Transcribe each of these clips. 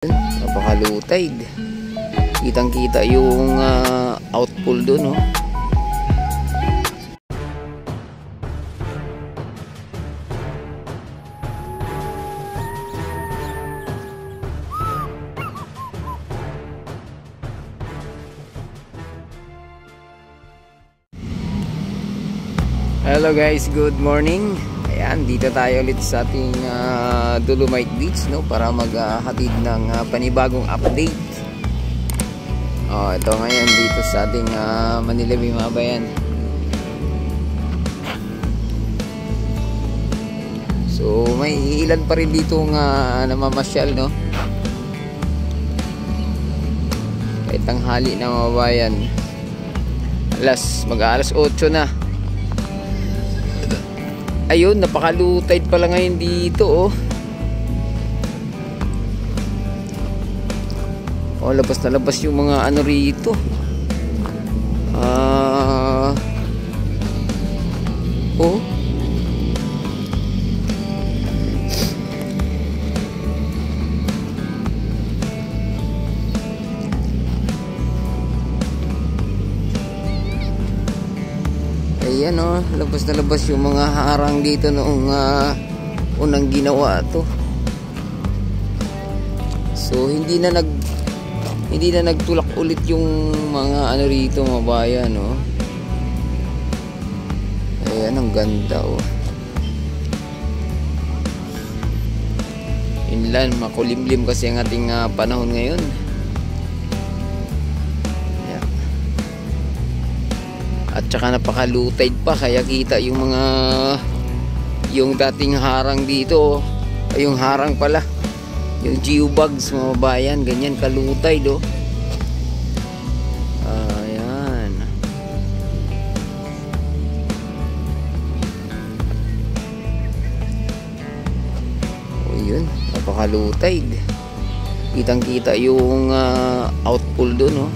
Napaka-low tide. Kitang kita yung outpool doon, oh. Hello guys, good morning. Ayan, dito tayo ulit sa ating Dolomite Beach, no, para maghatid ng panibagong update. Ito ngayon dito sa ating Manila Bay, mga bayan. So may ilan pa rin dito namamasyal, no, kahit tanghali na, mga bayan. Mag-alas 8 na. Ayun, napaka-low tide pala ngayon dito, oh. Labas na labas yung mga ano rito. Ayan, oh, labas na labas yung mga harang dito noong unang ginawa to. So hindi na nagtulak ulit yung mga ano rito, mga bayan, oh. Ayan, ang ganda, oh. Inland, makulimlim kasi ang ating panahon ngayon. At saka napaka-low tide pa, kaya kita yung dating harang dito, yung harang pala, yung geobugs, mga bayan, ganyan ka-low tide, oh. Ayan. Yun, napaka-low tide. Kitang kita yung outpool doon, oh.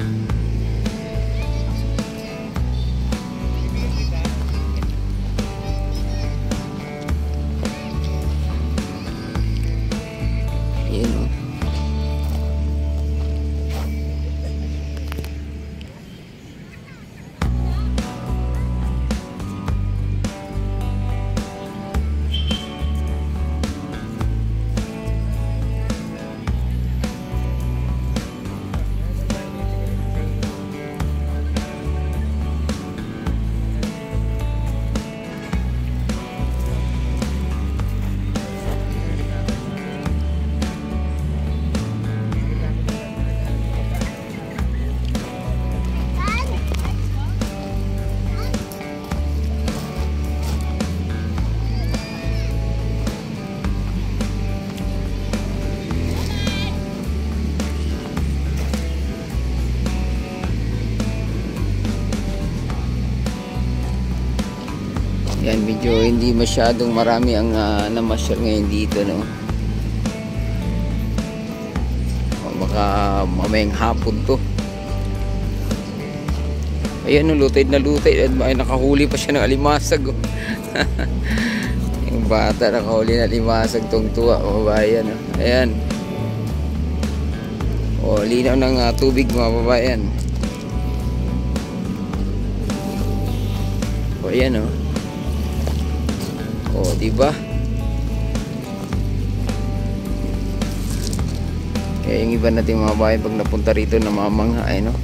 Yan, medyo hindi masyadong marami ang namasyal ngayon dito, no. Baka mamayang hapon to. Ayan, no, lutid na lutid. Ay, nakahuli pa siya ng alimasag, oh. Yung bata nakahuli na alimasag, tungtuwa, mga bayan, oh. Ayan, linaw ng tubig, mga babayan. Ayan, oh. Diba? Kaya yung iba nating mga bayan pag napunta rito na mamangha, no?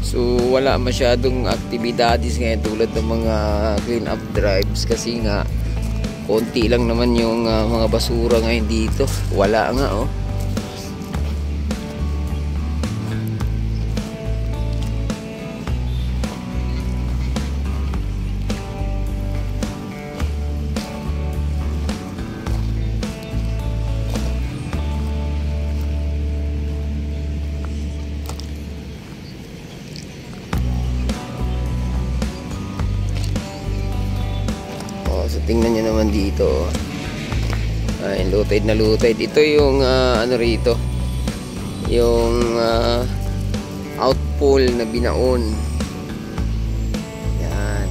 So wala masyadong aktibidades ngayon tulad ng mga clean up drives, kasi nga konti lang naman yung mga basura ngayon dito. Wala nga, oh. So tingnan nyo naman dito. Ay, low tide na low tide. Ito yung ano rito, yung outfall na binaon. Yan.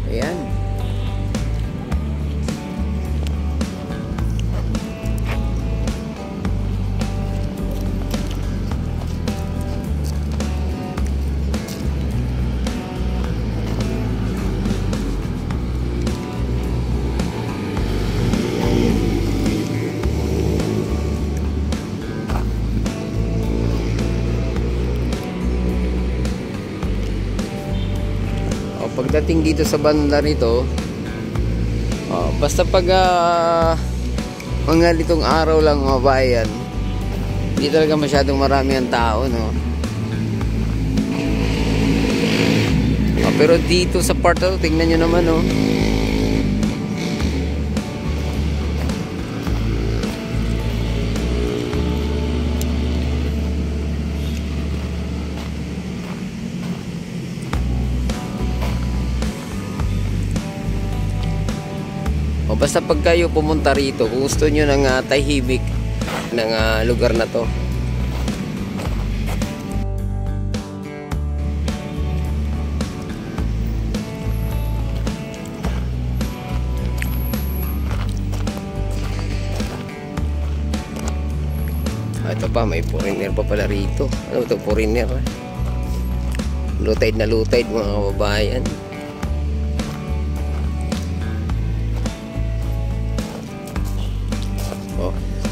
Ayan. Pagdating dito sa banda nito, basta pag mga litong araw lang mga bayan, hindi talaga masyadong marami ang tao, no? Pero dito sa part na to, tingnan nyo naman, no? Basta pag kayo pumunta rito, kung gusto nyo ng tahimik ng lugar na to, ito pa, may foreigner pa pala rito. Ano ito, foreigner? Lutide na lutide mga kababayan.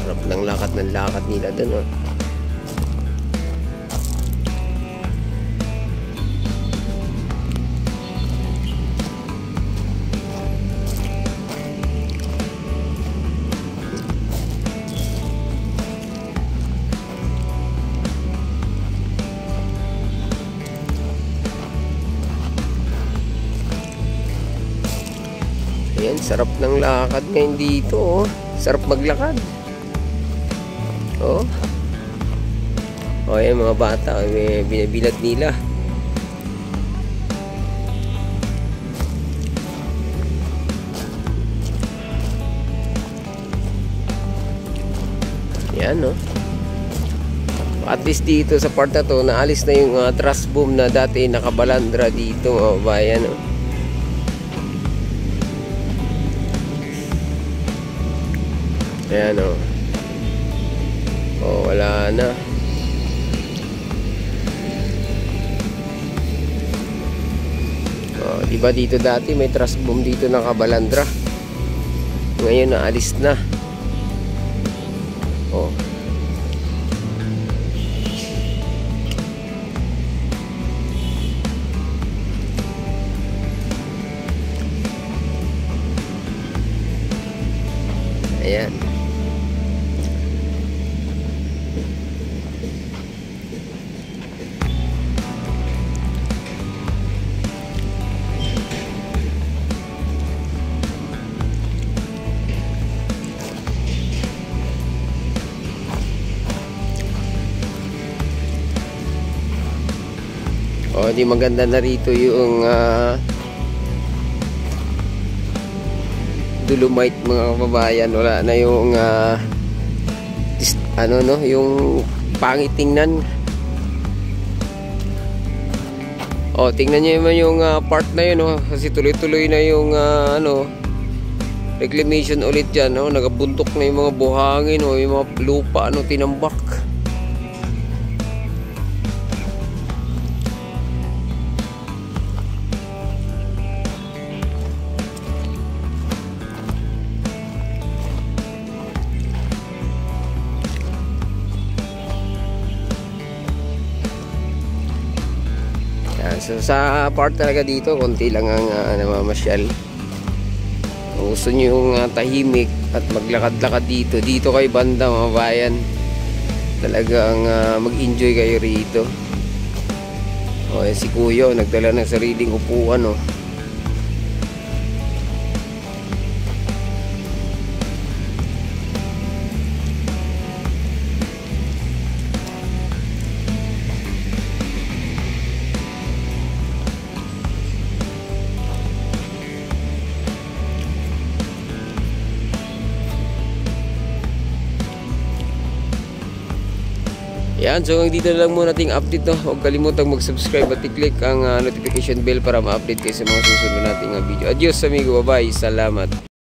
Sarap ng lakad nila dun, oh. Ayan, sarap ng lakad ngayon dito, oh. Sarap maglakad. Oh. Oh, ayan mga bata, may binabilad nila. Yan, no? At least dito sa part na to, naalis na yung truss boom na dati nakabalandra dito, mga bayan, no? Ayan, no? Oh, wala na. Oh, diba dito dati may truss boom dito nakabalandra. Ngayon naalis na. Oh. Ayan. Oh, di maganda na rito yung Dolomite mga kababayan. Wala na yung ano, no, yung pangit tingnan. Oh, tingnan niyo naman yung part na yun, no, kasi tuloy-tuloy na yung ano, reclamation ulit dyan, no? Nagabuntok na yung mga buhangin, no? Yung mga lupa, ano, tinambak. Yan. So sa part talaga dito, konti lang ang namamasyal. Kung gusto nyo yung tahimik at maglakad-lakad dito kayo banda mga bayan. Talagang mag-enjoy kayo rito. O yan si Kuya, nagdala ng sariling upuan, oh. Yan, so hanggang dito na lang muna ating update, no? Huwag kalimutang mag-subscribe at i-click ang notification bell para ma-update kayo sa mga susunod nating video. Adios amigo, bye-bye, salamat.